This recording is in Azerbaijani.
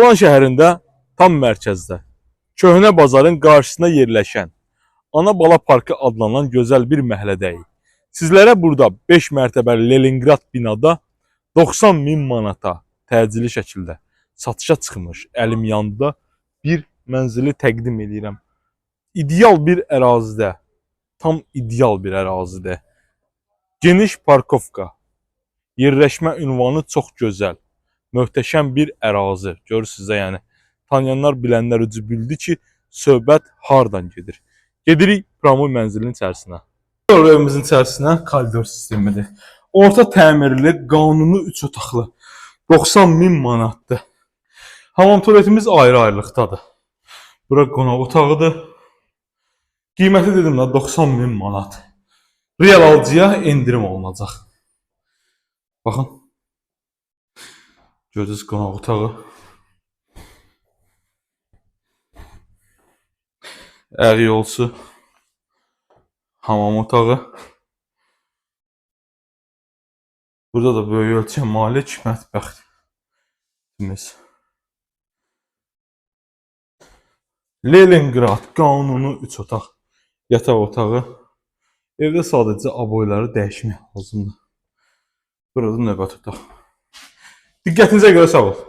Olan şəhərində tam mərkəzdə, köhnə bazarın qarşısına yerləşən Ana Bala Parkı adlanan gözəl bir məhəllədəyik. Sizlərə burada 5 mərtəbəli Leningrad binada 90 min manata təcili şəkildə satışa çıxmış əlim yanında bir mənzili təqdim edirəm. İdeal bir ərazidə, tam ideal bir ərazidə. Geniş parkovka, yerləşmə ünvanı çox gözəl. Möhtəşəm bir ərazi. Görürsünüz də, yəni tanıyanlar, bilənlər ucu bildi ki, söhbət hardan gedir. Gedirik Pramoy mənzilinin içərisinə. Evimizin içərisinə koridor sistemidir. Orta təmirli, qanuni 3 otaqlı. 90 min manatdır. Hamam tualetimiz ayrı-ayrılıqdadır. Bura qonaq otağıdır. Qiyməti dedim də 90 min manat. Real alıcıya endirim olunacaq. Baxın. Gördünüz qonaq otağı. Əri yolçu. Hamam otağı. Burada da böyük ölçüyə malik mətbəximiz. Leningrad qanuni 3 otaq. Yataq otağı. Evdə sadəcə aboyları dəyişmək lazımdır. Burada növbət otaq. Diqqətinizə görə sağ ol.